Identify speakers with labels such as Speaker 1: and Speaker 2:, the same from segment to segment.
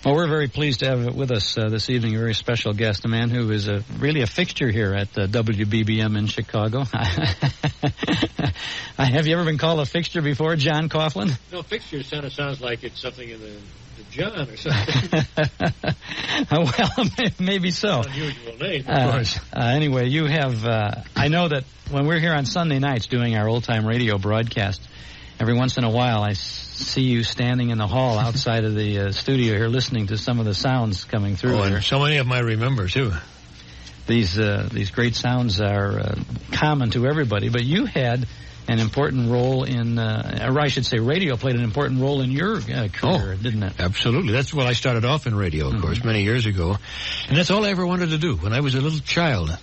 Speaker 1: Well, we're very pleased to have with us this evening a very special guest, a man who is really a fixture here at WBBM in Chicago. Have you ever been called a fixture before, John Coughlin?
Speaker 2: No, fixture kind of sounds like it's something in the John or something.
Speaker 1: Well, maybe so.
Speaker 2: Unusual name, of course.
Speaker 1: Anyway, you have, I know that when we're here on Sunday nights doing our old-time radio broadcast, every once in a while I see you standing in the hall outside of the studio here listening to some of the sounds coming through.
Speaker 2: And so many of them I remember, too.
Speaker 1: These great sounds are common to everybody, but you had an important role in, or I should say radio played an important role in your career, didn't it?
Speaker 2: Absolutely. That's what I started off in radio, of course, many years ago. And that's all I ever wanted to do. When I was a little child,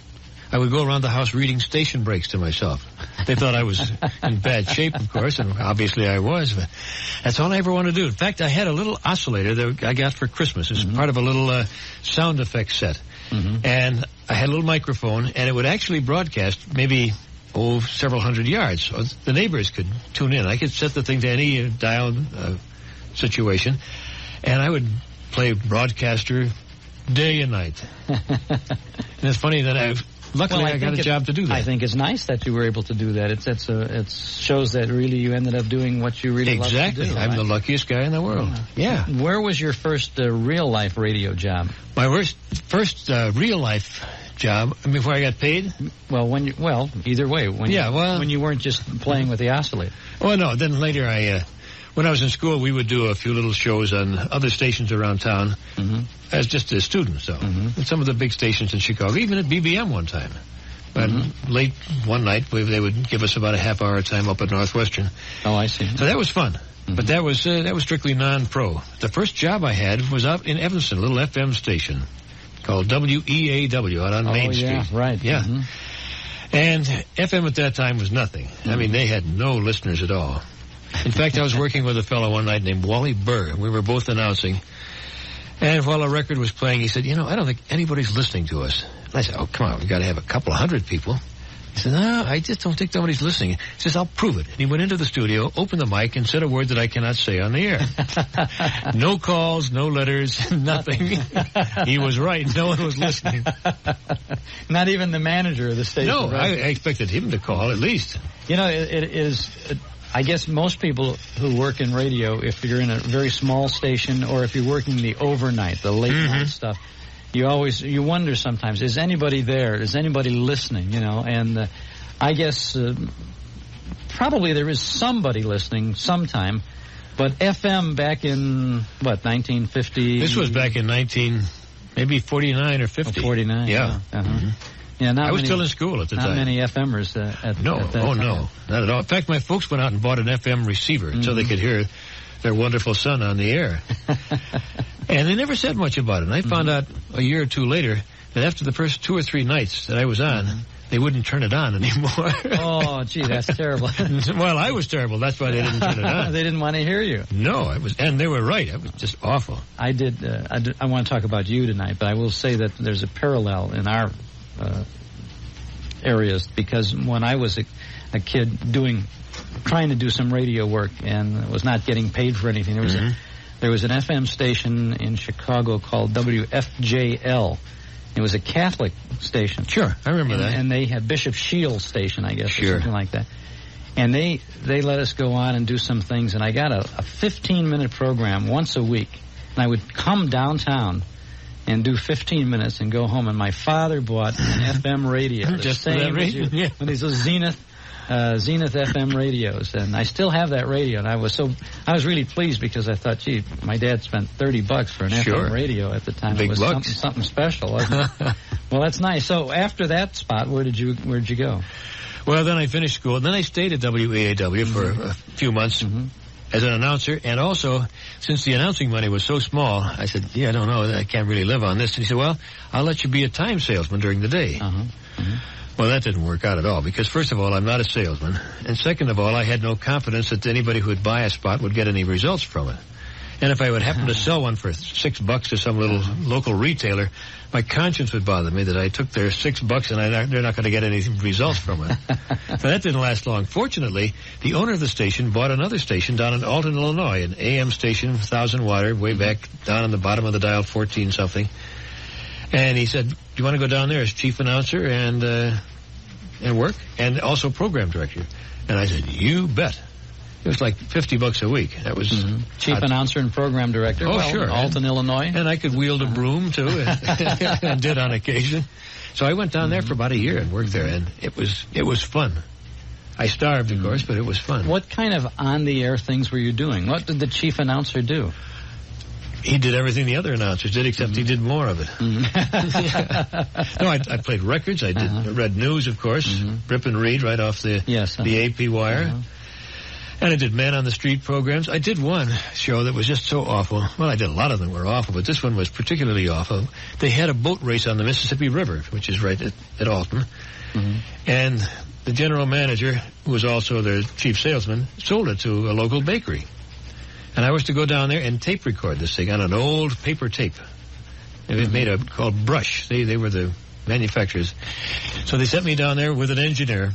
Speaker 2: I would go around the house reading station breaks to myself. They thought I was in bad shape, of course, and obviously I was, but that's all I ever wanted to do. In fact, I had a little oscillator that I got for Christmas. It was part of a little sound effects set. And I had a little microphone, and it would actually broadcast maybe several hundred yards, so the neighbors could tune in. I could set the thing to any dial situation, and I would play broadcaster day and night. And it's funny that luckily I got a job to do that.
Speaker 1: I think it's nice that you were able to do that. It shows that really you ended up doing what you really love to do.
Speaker 2: Exactly. I'm the luckiest guy in the world. Yeah.
Speaker 1: Where was your first real-life radio job?
Speaker 2: My first real-life job before I got paid?
Speaker 1: Well, either way. When you weren't just playing with the oscillator.
Speaker 2: Oh, no. Then later when I was in school, we would do a few little shows on other stations around town as just a student, so. And some of the big stations in Chicago, even at BBM one time. But late one night, they would give us about a half-hour time up at Northwestern.
Speaker 1: Oh, I see.
Speaker 2: So that was fun. But that was strictly non-pro. The first job I had was out in Evanston, a little FM station called WEAW out on Main Street.
Speaker 1: Yeah, right.
Speaker 2: Yeah. And FM at that time was nothing. I mean, they had no listeners at all. In fact, I was working with a fellow one night named Wally Burr. We were both announcing. And while a record was playing, he said, I don't think anybody's listening to us. And I said, oh, come on, we've got to have a couple of hundred people. He said, no, I just don't think nobody's listening. He says, I'll prove it. And he went into the studio, opened the mic, and said a word that I cannot say on the air. No calls, no letters, nothing. He was right. No one was listening.
Speaker 1: Not even the manager of the station.
Speaker 2: No, I expected him to call at least.
Speaker 1: It is... I guess most people who work in radio, if you're in a very small station or if you're working the overnight, the late night stuff, you wonder sometimes, is anybody there? Is anybody listening? And I guess probably there is somebody listening sometime. But FM back in, 1950?
Speaker 2: This was back in maybe 49 or 50.
Speaker 1: 49,
Speaker 2: yeah.
Speaker 1: Yeah,
Speaker 2: I was still in school at the time.
Speaker 1: Not many FMers at that time.
Speaker 2: No, not at all. In fact, my folks went out and bought an FM receiver so they could hear their wonderful son on the air. And they never said much about it. And I found out a year or two later that after the first 2 or 3 nights that I was on, they wouldn't turn it on anymore.
Speaker 1: Oh, gee, that's terrible.
Speaker 2: Well, I was terrible. That's why they didn't turn it on.
Speaker 1: They didn't want to hear you.
Speaker 2: No, and they were right. It was just awful.
Speaker 1: I want to talk about you tonight, but I will say that there's a parallel in our areas, because when I was a kid trying to do some radio work and was not getting paid for anything, there was an FM station in Chicago called WFJL. It was a Catholic station.
Speaker 2: Sure, I remember that.
Speaker 1: And they had Bishop Shields station, I guess,
Speaker 2: sure,
Speaker 1: or something like that. And they let us go on and do some things, and I got a 15-minute program once a week. And I would come downtown and do 15 minutes and go home. And my father bought an FM radio.
Speaker 2: Just that radio?
Speaker 1: Yeah. One of these little Zenith FM radios. And I still have that radio. And I was really pleased because I thought, gee, my dad spent $30 for an FM radio at the time.
Speaker 2: Big
Speaker 1: it was
Speaker 2: bucks.
Speaker 1: something special, wasn't it? Well, that's nice. So after that spot, where'd you go?
Speaker 2: Well, then I finished school. And then I stayed at WAAW for a few months. As an announcer, and also, since the announcing money was so small, I said, I don't know, I can't really live on this. And he said, well, I'll let you be a time salesman during the day. Well, that didn't work out at all, because first of all, I'm not a salesman, and second of all, I had no confidence that anybody who would buy a spot would get any results from it. And if I would happen to sell one for $6 to some little local retailer, my conscience would bother me that I took their $6 and they're not going to get any results from it. So that didn't last long. Fortunately, the owner of the station bought another station down in Alton, Illinois, an AM station, 1,000 watt, way back down on the bottom of the dial, 14-something. And he said, do you want to go down there as chief announcer and work? And also program director. And I said, you bet. It was like $50 a week. That was
Speaker 1: chief announcer and program director.
Speaker 2: Oh, sure.
Speaker 1: Alton, Illinois.
Speaker 2: And I could wield a broom too, and did on occasion. So I went down there for about a year and worked there, and it was fun. I starved, of course, but it was fun.
Speaker 1: What kind of on-the-air things were you doing? What did the chief announcer do?
Speaker 2: He did everything the other announcers did, except he did more of it. No, I played records. I did read news, of course, rip and read right off the AP wire. And I did Man on the Street programs. I did one show that was just so awful. Well, I did a lot of them were awful, but this one was particularly awful. They had a boat race on the Mississippi River, which is right at Alton. And the general manager, who was also the chief salesman, sold it to a local bakery. And I was to go down there and tape record this thing on an old paper tape. It was made called Brush. They were the manufacturers. So they sent me down there with an engineer.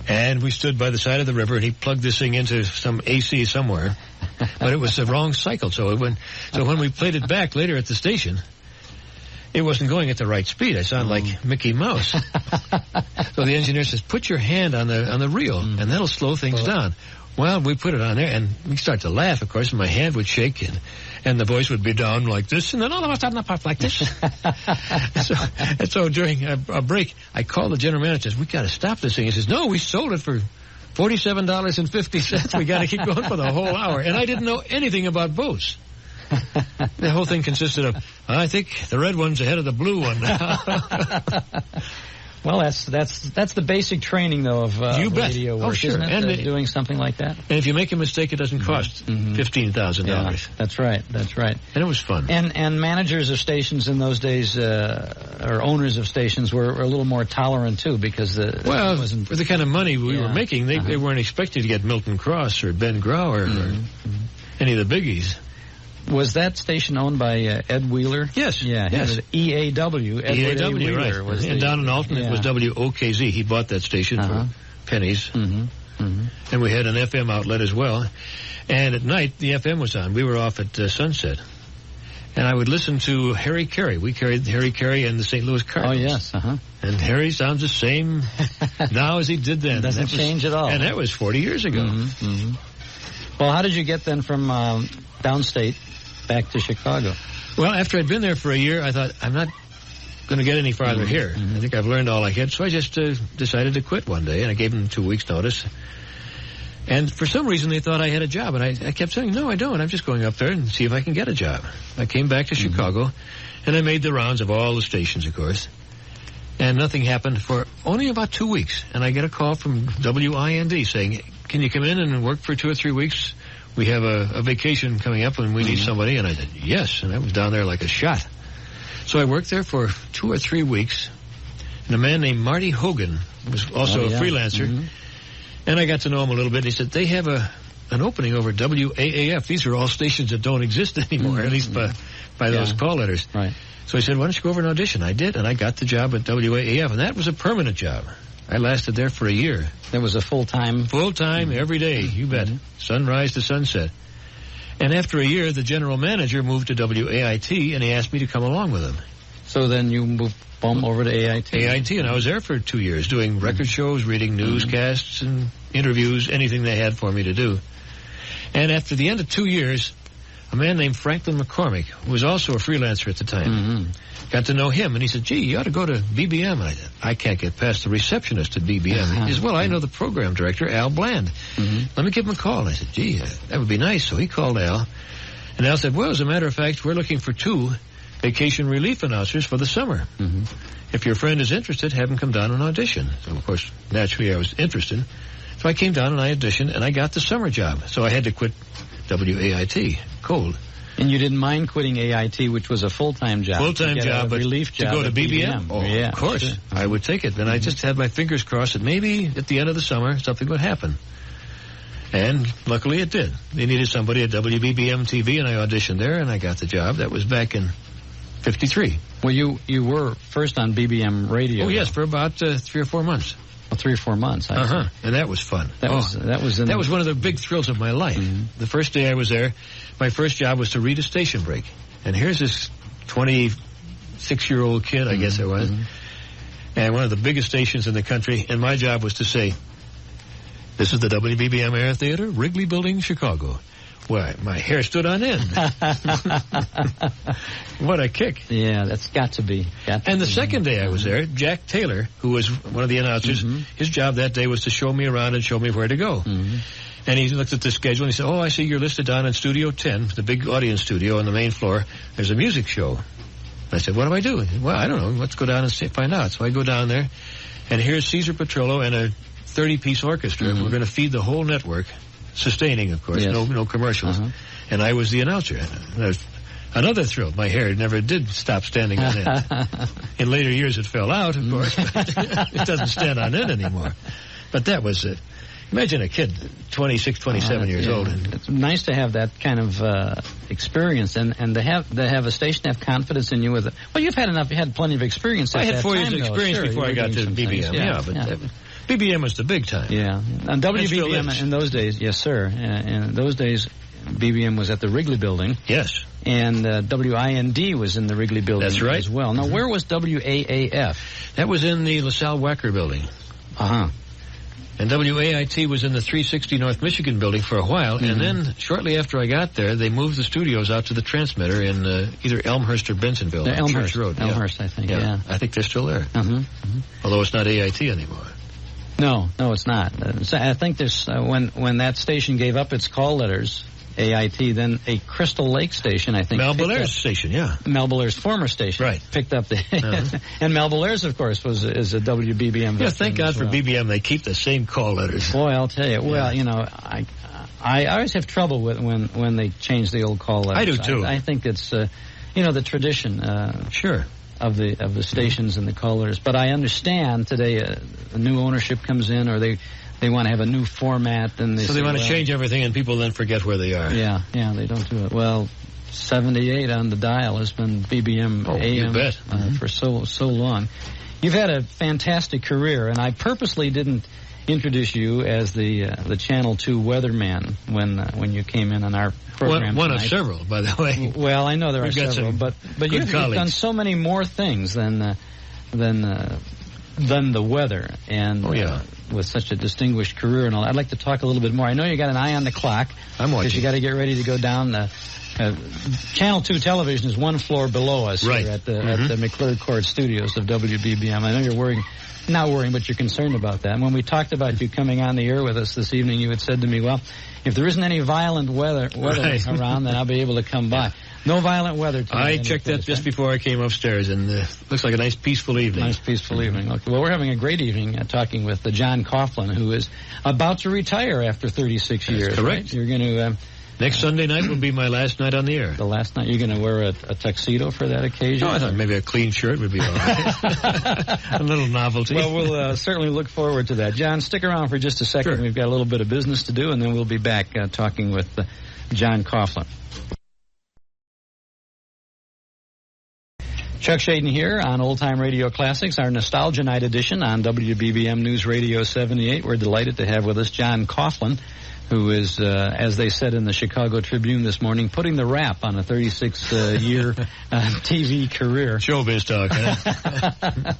Speaker 2: And we stood by the side of the river, and he plugged this thing into some AC somewhere. But it was the wrong cycle. So when we played it back later at the station, it wasn't going at the right speed. I sounded like Mickey Mouse. So the engineer says, put your hand on the reel, and that'll slow things down. Well, we put it on there, and we started to laugh, of course, and my hand would shake, and the voice would be down like this, and then all of a sudden up like this. So during a break, I called the general manager and says, we got to stop this thing. He says, no, we sold it for $47.50. We got to keep going for the whole hour. And I didn't know anything about boats. The whole thing consisted of, I think the red one's ahead of the blue one now.
Speaker 1: Well, that's the basic training, though, of radio work, isn't it? And doing something like that.
Speaker 2: And if you make a mistake, it doesn't cost $15,000. Yeah,
Speaker 1: that's right.
Speaker 2: And it was fun.
Speaker 1: And managers of stations in those days, or owners of stations, were a little more tolerant too, because for
Speaker 2: the kind of money we were making, they weren't expected to get Milton Cross or Ben Grau or any of the biggies.
Speaker 1: Was that station owned by Ed Wheeler?
Speaker 2: Yes.
Speaker 1: Yeah.
Speaker 2: Yes.
Speaker 1: EAW.
Speaker 2: EAW, Wheeler, right. And down in Alton, it was WOKZ. He bought that station for pennies. And we had an FM outlet as well. And at night, the FM was on. We were off at Sunset. And I would listen to Harry Carey. We carried Harry Carey and the St. Louis Cardinals.
Speaker 1: Oh, yes.
Speaker 2: And Harry sounds the same now as he did then.
Speaker 1: Doesn't change at all.
Speaker 2: And that was 40 years ago.
Speaker 1: Well, how did you get then from downstate back to Chicago?
Speaker 2: Well, after I'd been there for a year, I thought, I'm not going to get any farther here. I think I've learned all I had. So I just decided to quit one day, and I gave them 2 weeks' notice. And for some reason, they thought I had a job. And I kept saying, no, I don't. I'm just going up there and see if I can get a job. I came back to Chicago, and I made the rounds of all the stations, of course. And nothing happened for only about 2 weeks. And I get a call from WIND saying, can you come in and work for 2 or 3 weeks? We have a vacation coming up and we need somebody. And I said, yes. And I was down there like a shot. So I worked there for 2 or 3 weeks. And a man named Marty Hogan was also a freelancer. And I got to know him a little bit. And he said, they have an opening over WAAF. These are all stations that don't exist anymore, at least by those call letters.
Speaker 1: Right.
Speaker 2: So he said, why don't you go over and audition? I did, and I got the job at WAAF. And that was a permanent job. I lasted there for a year.
Speaker 1: That was a full-time?
Speaker 2: Full-time, every day, you bet. Sunrise to sunset. And after a year, the general manager moved to WAIT, and he asked me to come along with him.
Speaker 1: So then you moved over to AIT?
Speaker 2: AIT, and I was there for 2 years, doing record shows, reading newscasts and interviews, anything they had for me to do. And after the end of 2 years, a man named Franklin McCormick, who was also a freelancer at the time, got to know him, and he said, gee, you ought to go to BBM. And I said, I can't get past the receptionist at BBM. He said, well, I know the program director, Al Bland. Let me give him a call. And I said, gee, that would be nice. So he called Al, and Al said, well, as a matter of fact, we're looking for 2 vacation relief announcers for the summer. If your friend is interested, have him come down and audition. So, of course, naturally I was interested. So I came down and I auditioned, and I got the summer job. So I had to quit WAIT, cold.
Speaker 1: And you didn't mind quitting AIT, which was a full-time job.
Speaker 2: Full-time job, but
Speaker 1: relief job
Speaker 2: to go to BBM? Oh, yeah, of course. Sure. I would take it. Then I just had my fingers crossed that maybe at the end of the summer something would happen. And luckily it did. They needed somebody at WBBM TV, and I auditioned there, and I got the job. That was back in 53.
Speaker 1: Well, you were first on BBM radio.
Speaker 2: Oh, yes, for about 3 or 4 months.
Speaker 1: Well, 3 or 4 months.
Speaker 2: And that was fun.
Speaker 1: That was
Speaker 2: one of the big thrills of my life. Mm-hmm. The first day I was there, my first job was to read a station break. And here's this 26-year-old kid, I guess I was, and one of the biggest stations in the country, and my job was to say, "This is the WBBM Air Theater, Wrigley Building, Chicago." Well, my hair stood on end. What a kick.
Speaker 1: Yeah, that's got to be.
Speaker 2: And the second day I was there, Jack Taylor, who was one of the announcers, his job that day was to show me around and show me where to go. And he looked at the schedule and he said, "Oh, I see you're listed down in Studio 10, the big audience studio on the main floor. There's a music show." I said, "What do I do?" He said, "Well, I don't know. Let's go down and find out." So I go down there, and here's Cesar Petrillo and a 30-piece orchestra. We're going to feed the whole network, sustaining, of course, no commercials. And I was the announcer. And was another thrill. My hair never did stop standing on end. In later years, it fell out, of course. It doesn't stand on end anymore. But that was it. Imagine a kid, 26, 27 years old.
Speaker 1: It's nice to have that kind of experience and to have a station have confidence in you with it. Well, you had plenty of experience.
Speaker 2: I had 4 years of experience before I got to BBM. But BBM was the big time.
Speaker 1: Yeah, and WBBM in those days, yes, sir. In those days, BBM was at the Wrigley Building.
Speaker 2: Yes.
Speaker 1: And WIND was in the Wrigley Building.
Speaker 2: That's right.
Speaker 1: As well. Now, where was WAAF?
Speaker 2: That was in the LaSalle Wacker Building. And WAIT was in the 360 North Michigan building for a while, and then shortly after I got there, they moved the studios out to the transmitter in either Elmhurst or Bensonville.
Speaker 1: Elmhurst
Speaker 2: Road.
Speaker 1: Elmhurst, I think, yeah.
Speaker 2: I think they're still there. Although it's not AIT anymore.
Speaker 1: No, it's not. So I think there's when that station gave up its call letters, AIT, then a Crystal Lake station, I think.
Speaker 2: Mel Belaire's station,
Speaker 1: Mel Belaire's former station.
Speaker 2: Right.
Speaker 1: Picked up the... And Mel Belaire's, of course, is a WBBM.
Speaker 2: Yeah, thank God for BBM. They keep the same call letters.
Speaker 1: Boy, I'll tell you. Well, I always have trouble with when they change the old call letters.
Speaker 2: I do, too.
Speaker 1: I think it's, the tradition.
Speaker 2: Sure.
Speaker 1: Of the stations and the call letters. But I understand today a new ownership comes in, or they want to have a new format. And
Speaker 2: they want to change everything, and people then forget where they are.
Speaker 1: Yeah, they don't do it. Well, 78 on the dial has been BBM AM
Speaker 2: you bet.
Speaker 1: For so long. You've had a fantastic career, and I purposely didn't introduce you as the Channel 2 weatherman when you came in on our program.
Speaker 2: One of several, by the way.
Speaker 1: Well, I know there are several, but you've done so many more things than the weather, and with such a distinguished career and all. I'd like to talk a little bit more. I know you got an eye on the clock.
Speaker 2: I'm watching.
Speaker 1: Because you got to get ready to go down. Channel 2 television is one floor below us here at the McClure Court studios of WBBM. I know you're not worrying, but you're concerned about that. And when we talked about you coming on the air with us this evening, you had said to me, well, if there isn't any violent weather around, then I'll be able to come by. No violent weather tonight.
Speaker 2: I checked that just before I came upstairs, and looks like a nice, peaceful evening.
Speaker 1: Nice, peaceful evening. Okay. Well, we're having a great evening talking with John Coughlin, who is about to retire after 36 years.
Speaker 2: Correct.
Speaker 1: Right? You're going to...
Speaker 2: Next Sunday night will be my last night on the air.
Speaker 1: The last night? You're going to wear a tuxedo for that occasion?
Speaker 2: No, I thought maybe a clean shirt would be all right. A little novelty.
Speaker 1: Well, we'll certainly look forward to that. John, stick around for just a second.
Speaker 2: Sure.
Speaker 1: We've got a little bit of business to do, and then we'll be back talking with John Coughlin. Chuck Schaden here on Old Time Radio Classics, our Nostalgia Night edition on WBBM News Radio 78. We're delighted to have with us John Coughlin, who is, as they said in the Chicago Tribune this morning, putting the wrap on a 36-year TV career.
Speaker 2: Showbiz talk, huh?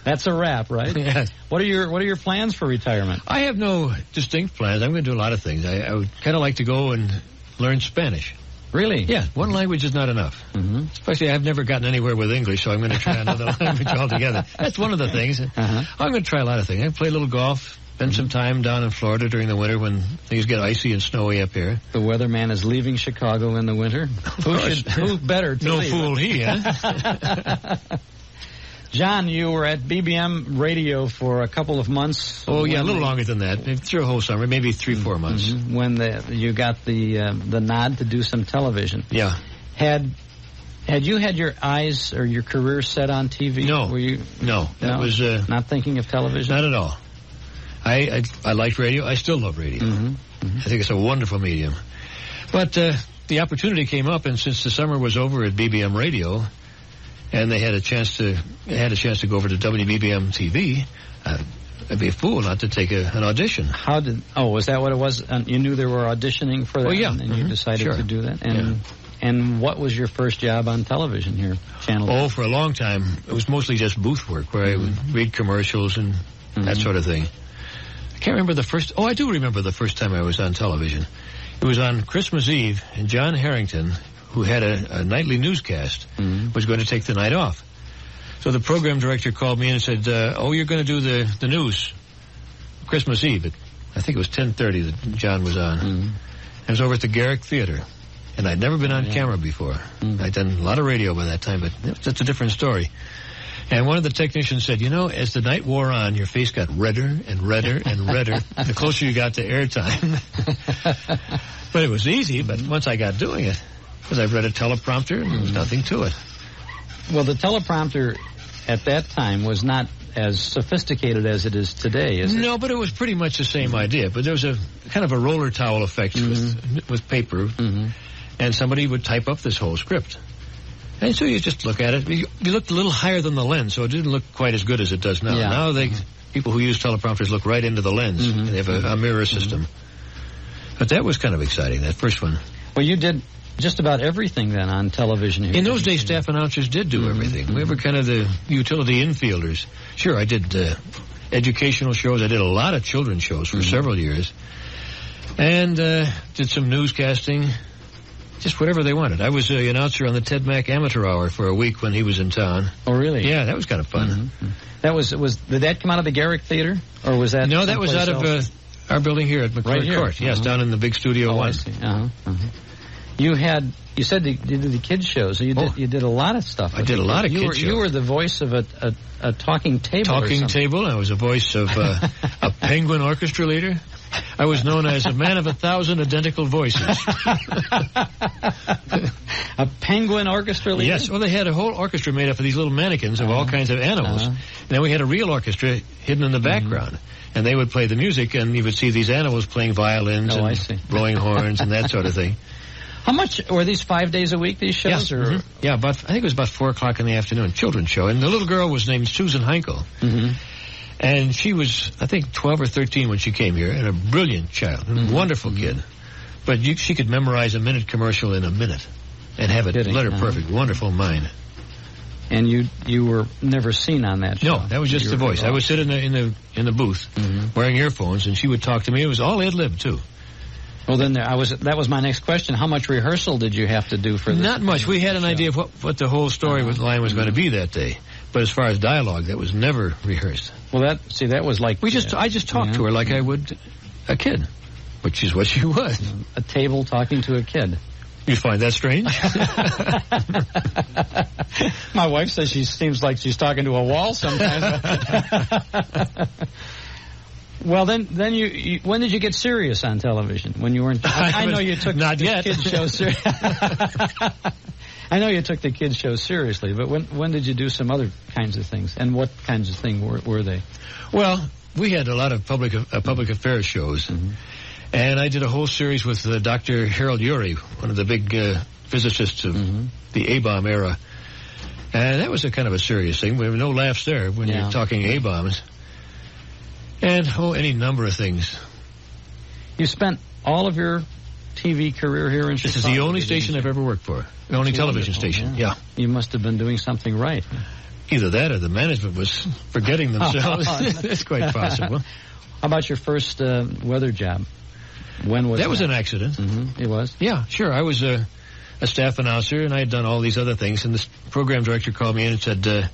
Speaker 1: That's a wrap, right?
Speaker 2: Yes.
Speaker 1: What are your plans for retirement?
Speaker 2: I have no distinct plans. I'm going to do a lot of things. I would kind of like to go and learn Spanish.
Speaker 1: Really?
Speaker 2: Yeah, one language is not enough. Especially I've never gotten anywhere with English, so I'm going to try another language altogether. That's one of the things. I'm going to try a lot of things. I play a little golf. Spend some time down in Florida during the winter when things get icy and snowy up here.
Speaker 1: The weatherman is leaving Chicago in the winter. Who better to leave?
Speaker 2: No fool he, huh?
Speaker 1: John, you were at BBM Radio for a couple of months.
Speaker 2: Oh, yeah, a little longer than that. Through a whole summer, maybe 3-4 months.
Speaker 1: When you got the nod to do some television.
Speaker 2: Yeah.
Speaker 1: Had you had your eyes or your career set on TV?
Speaker 2: No.
Speaker 1: Were you?
Speaker 2: No. That was...
Speaker 1: not thinking of television?
Speaker 2: Not at all. I liked radio. I still love radio. I think it's a wonderful medium. But the opportunity came up, and since the summer was over at BBM Radio, and they had a chance to go over to WBBM TV, I'd be a fool not to take an audition.
Speaker 1: Was that what it was? You knew they were auditioning for that?
Speaker 2: Oh, yeah.
Speaker 1: And you decided to do that?
Speaker 2: And
Speaker 1: And what was your first job on television here? Channel?
Speaker 2: For a long time, it was mostly just booth work, where I would read commercials and that sort of thing. I can't remember the first... I do remember the first time I was on television. It was on Christmas Eve, and John Harrington, who had a nightly newscast, was going to take the night off. So the program director called me in and said, you're going to do the news Christmas Eve. I think it was 10:30 that John was on. I was over at the Garrick Theater, and I'd never been on camera before. I'd done a lot of radio by that time, but that's a different story. And one of the technicians said, as the night wore on, your face got redder and redder and redder the closer you got to airtime. But it was easy, but once I got doing it, because I've read a teleprompter, and there was nothing to it.
Speaker 1: Well, the teleprompter at that time was not as sophisticated as it is today, is it?
Speaker 2: No, but it was pretty much the same idea. But there was a kind of a roller towel effect with paper, and somebody would type up this whole script. And so you just look at it. You looked a little higher than the lens, so it didn't look quite as good as it does now.
Speaker 1: Yeah.
Speaker 2: Now people who use teleprompters look right into the lens. And they have a mirror system. But that was kind of exciting, that first one.
Speaker 1: Well, you did just about everything then on television here.
Speaker 2: In those days, staff announcers did do everything. We were kind of the utility infielders. Sure, I did educational shows. I did a lot of children's shows for several years. And did some newscasting. Just whatever they wanted. I was the announcer on the Ted Mack Amateur Hour for a week when he was in town.
Speaker 1: Oh, really?
Speaker 2: Yeah, that was kind of fun.
Speaker 1: That did that come out of the Garrick Theater? Or was that...
Speaker 2: No, that was out of our building here at McClure Court. Yes, down in the big Studio 1.
Speaker 1: I see. You said you did the kids shows. So you did a lot of stuff.
Speaker 2: I did a lot of kids shows.
Speaker 1: You were the voice of a talking table.
Speaker 2: Talking table. I was the voice of a penguin orchestra leader. I was known as a man of 1,000 identical voices.
Speaker 1: A penguin orchestra leader?
Speaker 2: Yes. Well, they had a whole orchestra made up of these little mannequins of all kinds of animals. And then we had a real orchestra hidden in the background. And they would play the music, and you would see these animals playing violins and blowing horns and that sort of thing.
Speaker 1: How much were these 5 days a week, these shows?
Speaker 2: Yes. Or? Yeah, I think it was about 4 o'clock in the afternoon, children's show. And the little girl was named Susan Heinkel. And she was, I think, 12 or 13 when she came here, and a brilliant child, a wonderful kid. But she could memorize a minute commercial in a minute and have it letter perfect, wonderful mind.
Speaker 1: And you were never seen on that show?
Speaker 2: No, that was just the voice. I would sit in the booth wearing earphones, and she would talk to me. It was all ad-lib, too.
Speaker 1: Well, then that was my next question. How much rehearsal did you have to do for this?
Speaker 2: Not much. We had an idea of what the whole story line was going to be that day. But as far as dialogue, that was never rehearsed.
Speaker 1: Well, that was like...
Speaker 2: I just talked to her like I would a kid, which is what she was.
Speaker 1: A table talking to a kid.
Speaker 2: You find that strange?
Speaker 1: My wife says she seems like she's talking to a wall sometimes. Well, then you when did you get serious on television? When you weren't... I know you took
Speaker 2: not
Speaker 1: the
Speaker 2: yet.
Speaker 1: kids show I know you took the kids show seriously, but when did you do some other kinds of things? And what kinds of things were they?
Speaker 2: Well, we had a lot of public affairs shows. And I did a whole series with Dr. Harold Urey, one of the big physicists of the A-bomb era. And that was a kind of a serious thing. There were no laughs there when you're talking A-bombs. And, any number of things.
Speaker 1: You spent all of your TV career here in Chicago.
Speaker 2: This is the only station I've ever worked for. The only television station, yeah.
Speaker 1: You must have been doing something right.
Speaker 2: Either that or the management was forgetting themselves. It's quite possible.
Speaker 1: How about your first weather job? When was that?
Speaker 2: That was an accident.
Speaker 1: It was?
Speaker 2: Yeah, sure. I was a staff announcer, and I had done all these other things, and the program director called me in and said...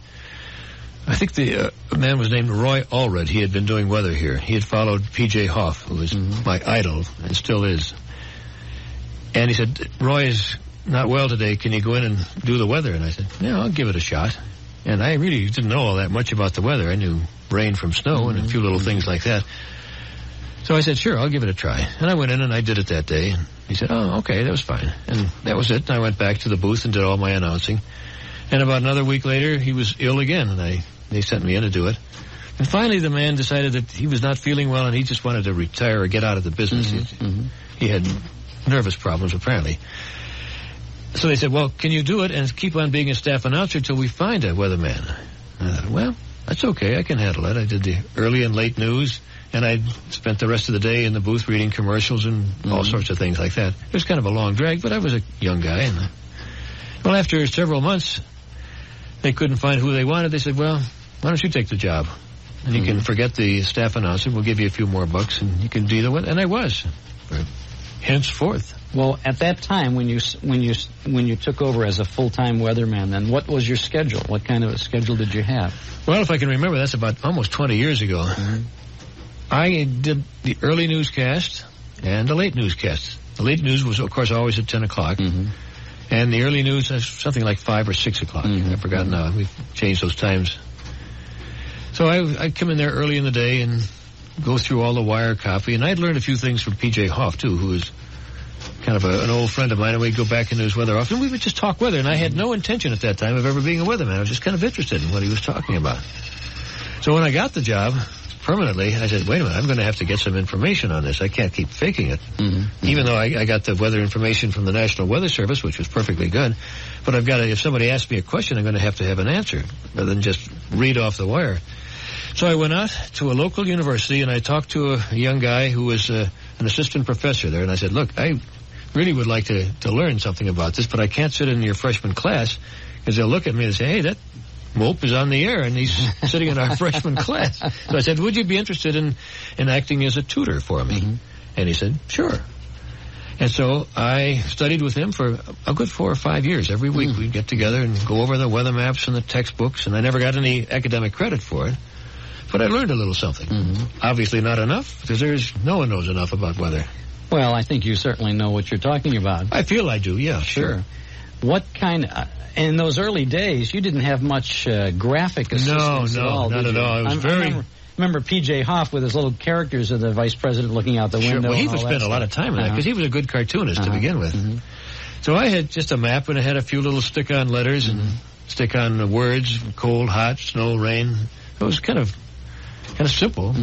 Speaker 2: I think the man was named Roy Allred. He had been doing weather here. He had followed P.J. Hoff, who was my idol and still is. And he said, Roy is not well today. Can you go in and do the weather? And I said, yeah, I'll give it a shot. And I really didn't know all that much about the weather. I knew rain from snow and a few little things like that. So I said, sure, I'll give it a try. And I went in and I did it that day. And he said, oh, okay, that was fine. And that was it. And I went back to the booth and did all my announcing. And about another week later, he was ill again, and they sent me in to do it. And finally, the man decided that he was not feeling well and he just wanted to retire or get out of the business. He had nervous problems, apparently. So they said, well, can you do it and keep on being a staff announcer until we find a weatherman? And I thought, well, that's okay. I can handle it. I did the early and late news, and I spent the rest of the day in the booth reading commercials and all sorts of things like that. It was kind of a long drag, but I was a young guy. And well, after several months, they couldn't find who they wanted. They said, well, why don't you take the job? And you can forget the staff announcer. We'll give you a few more bucks, and you can deal with it. And I was, henceforth.
Speaker 1: Well, at that time, when you took over as a full-time weatherman, then what was your schedule? What kind of a schedule did you have?
Speaker 2: Well, if I can remember, that's about almost 20 years ago. I did the early newscast and the late newscast. The late news was, of course, always at 10 o'clock. And the early news was something like 5 or 6 o'clock. I forgot now. We've changed those times. So I'd come in there early in the day and go through all the wire copy. And I'd learned a few things from P.J. Hoff, too, who was kind of an old friend of mine, and we'd go back into his weather office, and we would just talk weather. And I had no intention at that time of ever being a weatherman. I was just kind of interested in what he was talking about. So when I got the job permanently, I said, wait a minute, I'm going to have to get some information on this. I can't keep faking it. Even though I got the weather information from the National Weather Service, which was perfectly good, but I've got to, if somebody asks me a question, I'm going to have an answer rather than just read off the wire. So I went out to a local university, and I talked to a young guy who was an assistant professor there, and I said, look, I really would like to learn something about this, but I can't sit in your freshman class because they'll look at me and say, hey, that mope is on the air and he's sitting in our freshman class. So I said, would you be interested in acting as a tutor for me? And he said, sure. And so I studied with him for a good 4 or 5 years. Every week we'd get together and go over the weather maps and the textbooks, and I never got any academic credit for it. But I learned a little something. Obviously not enough, because no one knows enough about weather.
Speaker 1: Well, I think you certainly know what you're talking about.
Speaker 2: I feel I do, yeah, sure.
Speaker 1: What kind in those early days, you didn't have much graphic assistance at all,
Speaker 2: not at all. It was very...
Speaker 1: Remember P.J. Hoff with his little characters of the vice president looking out the window.
Speaker 2: Well, he spent a lot of time in that, because he was a good cartoonist to begin with. So I had just a map, and I had a few little stick-on letters and stick-on words, cold, hot, snow, rain. It was kind of simple.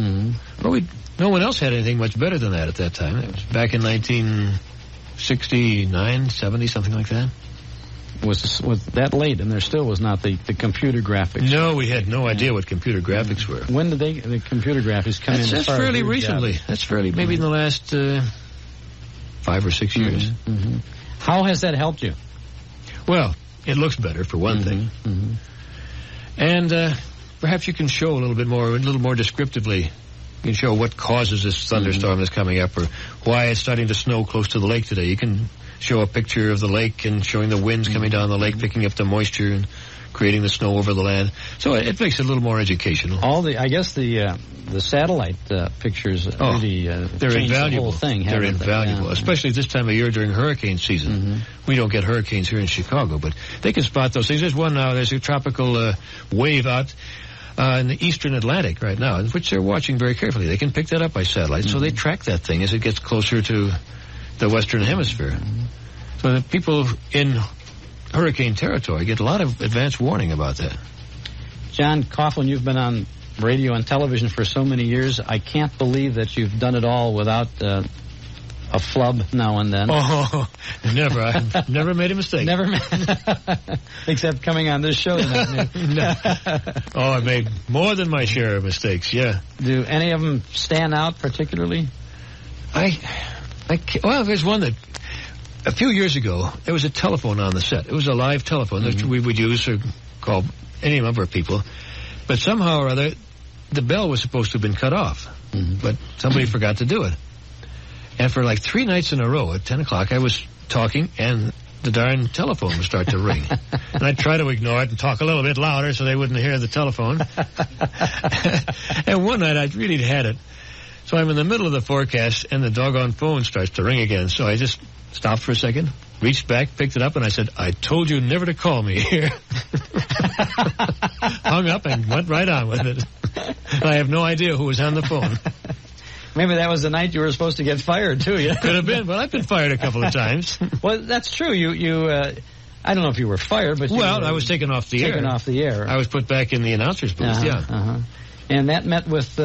Speaker 2: But no one else had anything much better than that at that time. It was back in 1969, 70, something like that.
Speaker 1: Was that late, and there still was not the computer graphics?
Speaker 2: No, we had no idea what computer graphics were.
Speaker 1: When did the computer graphics come in?
Speaker 2: That's fairly recently. That's fairly, maybe in the last 5 or 6 years.
Speaker 1: How has that helped you?
Speaker 2: Well, it looks better, for one thing. And perhaps you can show a little more descriptively. You can show what causes this thunderstorm that's coming up, or why it's starting to snow close to the lake today. You can show a picture of the lake and showing the winds coming down the lake, picking up the moisture and creating the snow over the land. So it makes it a little more educational.
Speaker 1: I guess the satellite pictures really
Speaker 2: they're
Speaker 1: change
Speaker 2: invaluable.
Speaker 1: The whole thing.
Speaker 2: They're invaluable, especially this time of year during hurricane season. We don't get hurricanes here in Chicago, but they can spot those things. There's one now. There's a tropical wave out in the eastern Atlantic right now, which they're watching very carefully. They can pick that up by satellite, so they track that thing as it gets closer to the western hemisphere. So the people in hurricane territory get a lot of advance warning about that.
Speaker 1: John Coughlin, you've been on radio and television for so many years. I can't believe that you've done it all without a flub now and then.
Speaker 2: Oh, never. I've never made a mistake.
Speaker 1: Never except coming on this show tonight.
Speaker 2: No. Oh, I made more than my share of mistakes, yeah.
Speaker 1: Do any of them stand out particularly?
Speaker 2: Well, there's one that a few years ago, there was a telephone on the set. It was a live telephone that we would use or call any number of people. But somehow or other, the bell was supposed to have been cut off. But somebody forgot to do it. And for like 3 nights in a row at 10 o'clock, I was talking, and the darn telephone would start to ring. And I'd try to ignore it and talk a little bit louder so they wouldn't hear the telephone. And one night, I really had it. So I'm in the middle of the forecast, and the doggone phone starts to ring again. So I just stopped for a second, reached back, picked it up, and I said, I told you never to call me here. Hung up and went right on with it. I have no idea who was on the phone.
Speaker 1: Maybe that was the night you were supposed to get fired, too. Yeah?
Speaker 2: Could have been. Well, I've been fired a couple of times.
Speaker 1: Well, that's true. You I don't know if you were fired, but
Speaker 2: I was taken off the air.
Speaker 1: Taken off the air.
Speaker 2: I was put back in the announcer's booth,
Speaker 1: And that met with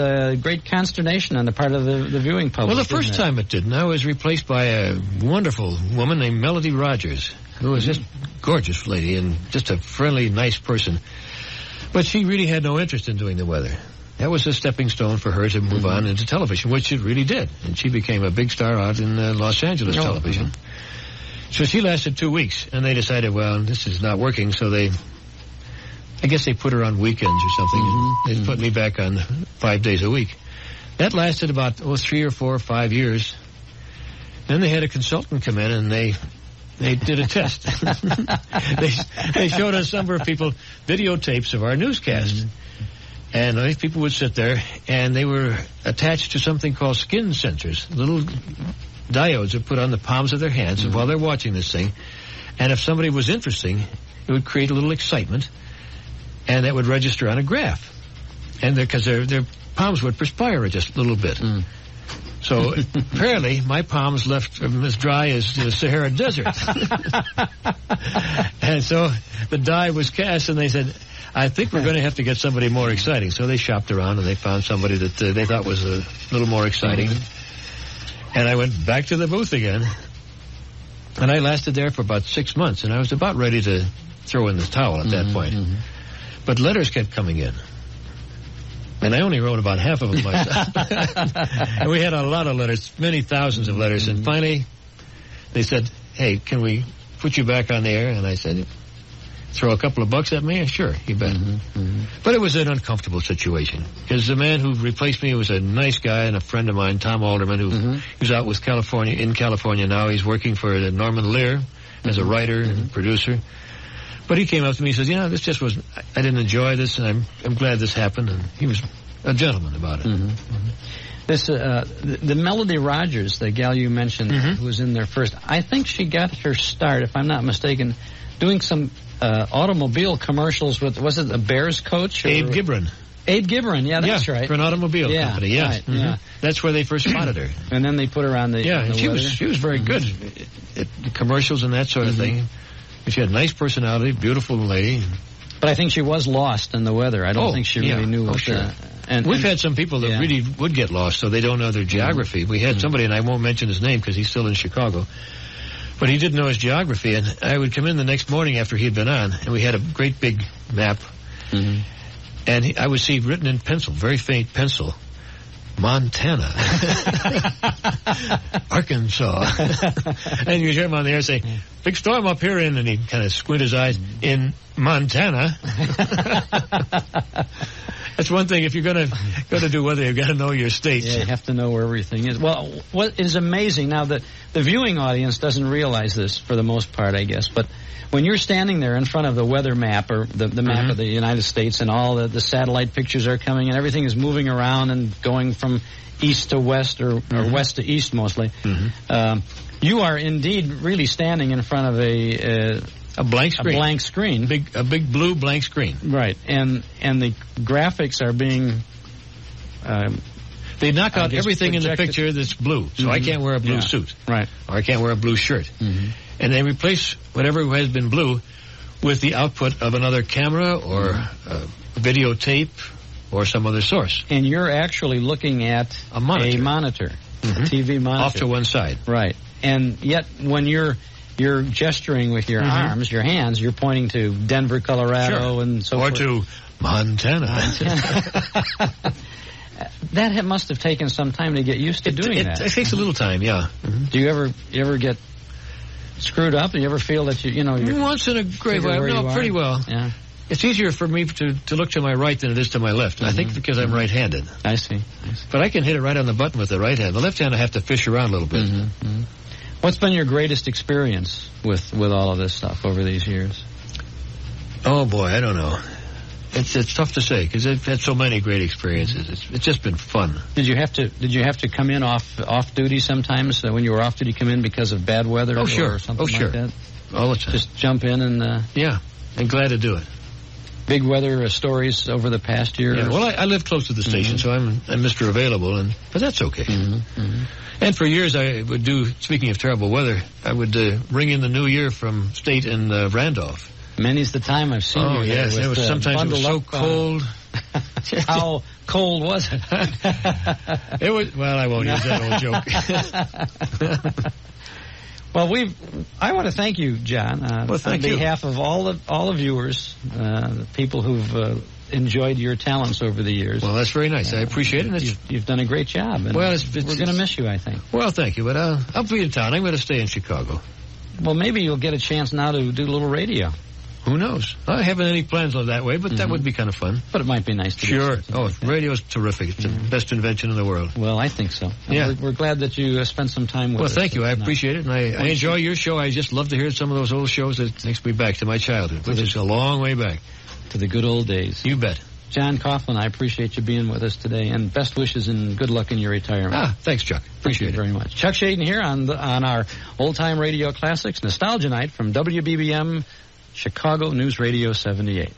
Speaker 1: great consternation on the part of the viewing public.
Speaker 2: Well, the first time it didn't. I was replaced by a wonderful woman named Melody Rogers, who was just a gorgeous lady and just a friendly, nice person. But she really had no interest in doing the weather. That was a stepping stone for her to move on into television, which it really did. And she became a big star out in Los Angeles television. So she lasted 2 weeks, and they decided, well, this is not working, so I guess they put her on weekends or something. They put me back on 5 days a week. That lasted about 3 or 4 or 5 years. Then they had a consultant come in, and they did a test. They showed us some of people videotapes of our newscast. And these people would sit there, and they were attached to something called skin sensors, little diodes are put on the palms of their hands while they're watching this thing. And if somebody was interesting, it would create a little excitement, and that would register on a graph. And because their palms would perspire just a little bit. So apparently my palms left as dry as the Sahara Desert. And so the die was cast, and they said, I think we're going to have to get somebody more exciting. So they shopped around, and they found somebody that they thought was a little more exciting. And I went back to the booth again. And I lasted there for about 6 months, and I was about ready to throw in the towel at that point. But letters kept coming in. And I only wrote about half of them myself. And we had a lot of letters, many thousands of letters. And finally, they said, hey, can we put you back on the air? And I said, throw a couple of bucks at me? Sure, you bet. But it was an uncomfortable situation. Because the man who replaced me was a nice guy and a friend of mine, Tom Alderman, who was out with in California now. He's working for Norman Lear as a writer and producer. But he came up to me and says, this just wasn't, I didn't enjoy this, and I'm glad this happened. And he was a gentleman about it.
Speaker 1: This, the Melody Rogers, the gal you mentioned, who was in there first, I think she got her start, if I'm not mistaken, doing some automobile commercials with, was it a Bears coach?
Speaker 2: Abe Gibran.
Speaker 1: Abe Gibran, that's right.
Speaker 2: For an automobile company, yes.
Speaker 1: Right,
Speaker 2: That's where they first spotted her.
Speaker 1: And then they put her on the
Speaker 2: and she was very good at the commercials and that sort of thing. She had a nice personality, beautiful lady.
Speaker 1: But I think she was lost in the weather. I don't think she really knew what
Speaker 2: and we've had some people that really would get lost, so they don't know their geography. We had somebody, and I won't mention his name because he's still in Chicago, but he didn't know his geography. And I would come in the next morning after he'd been on, and we had a great big map. And I would see written in pencil, very faint pencil, Montana, Arkansas. And you hear him on the air say, big storm up here and he kind of squint his eyes, in Montana. That's one thing. If you're going to do weather, you've got to know your states.
Speaker 1: Yeah, you have to know where everything is. Well, what is amazing now that the viewing audience doesn't realize this for the most part, I guess, but when you're standing there in front of the weather map or the map of the United States and all the satellite pictures are coming and everything is moving around and going from east to west or west to east mostly, you are indeed really standing in front of a blank screen. A blank screen.
Speaker 2: A big blue blank screen.
Speaker 1: Right. And the graphics are being...
Speaker 2: they knock out everything in the picture that's blue. So I can't wear a blue suit.
Speaker 1: Right.
Speaker 2: Or I can't wear a blue shirt. And they replace whatever has been blue with the output of another camera or a videotape or some other source.
Speaker 1: And you're actually looking at
Speaker 2: a monitor.
Speaker 1: A TV monitor.
Speaker 2: Off to one side.
Speaker 1: Right. And yet when you're gesturing with your arms, your hands, you're pointing to Denver, Colorado, and so forth.
Speaker 2: Or to Montana.
Speaker 1: That must have taken some time to get used to doing that.
Speaker 2: It takes a little time, yeah.
Speaker 1: Do you ever get screwed up? Do you ever feel that you're
Speaker 2: once in a great way? No, pretty well.
Speaker 1: Yeah.
Speaker 2: It's easier for me to look to my right than it is to my left. I think because I'm right-handed.
Speaker 1: I see.
Speaker 2: But I can hit it right on the button with the right hand. The left hand I have to fish around a little bit.
Speaker 1: What's been your greatest experience with all of this stuff over these years?
Speaker 2: Oh boy, I don't know. It's tough to say because I've had so many great experiences. It's just been fun.
Speaker 1: Did you have to come in off duty sometimes when you were off duty? Come in because of bad weather?
Speaker 2: Oh sure.
Speaker 1: Or something like that?
Speaker 2: All the time.
Speaker 1: Just jump in and
Speaker 2: yeah, and glad to do it.
Speaker 1: Big weather stories over the past year.
Speaker 2: Yeah, well, I live close to the station, so I'm Mr. Available, but that's okay. And for years I would do. Speaking of terrible weather, I would ring in the New Year from State in Randolph.
Speaker 1: Many's the time I've seen you.
Speaker 2: Oh yes, sometimes it was so cold.
Speaker 1: How cold was it?
Speaker 2: It was. Well, I won't use that old joke.
Speaker 1: Well, I want to thank you, John, on behalf of all the viewers, the people who've enjoyed your talents over the years.
Speaker 2: Well, that's very nice. I appreciate it.
Speaker 1: You've done a great job. And
Speaker 2: well,
Speaker 1: we're going to miss you, I think.
Speaker 2: Well, thank you, but I'll be in town. I'm going to stay in Chicago.
Speaker 1: Well, maybe you'll get a chance now to do a little radio.
Speaker 2: Who knows? I haven't any plans on that way, but that would be kind of fun.
Speaker 1: But it might be nice to
Speaker 2: Sure. Radio's terrific. It's the best invention in the world.
Speaker 1: Well, I think so.
Speaker 2: Yeah.
Speaker 1: We're glad that you spent some time with us.
Speaker 2: Well, thank you. I appreciate it, and I enjoy your show. I just love to hear some of those old shows that takes me back to my childhood, which is a long way back.
Speaker 1: To the good old days.
Speaker 2: You bet.
Speaker 1: John Coughlin, I appreciate you being with us today, and best wishes and good luck in your retirement.
Speaker 2: Thanks, Chuck. Appreciate it
Speaker 1: very much. Chuck Schaden here on our old-time radio classics, Nostalgia Night from WBBM Chicago News Radio 78.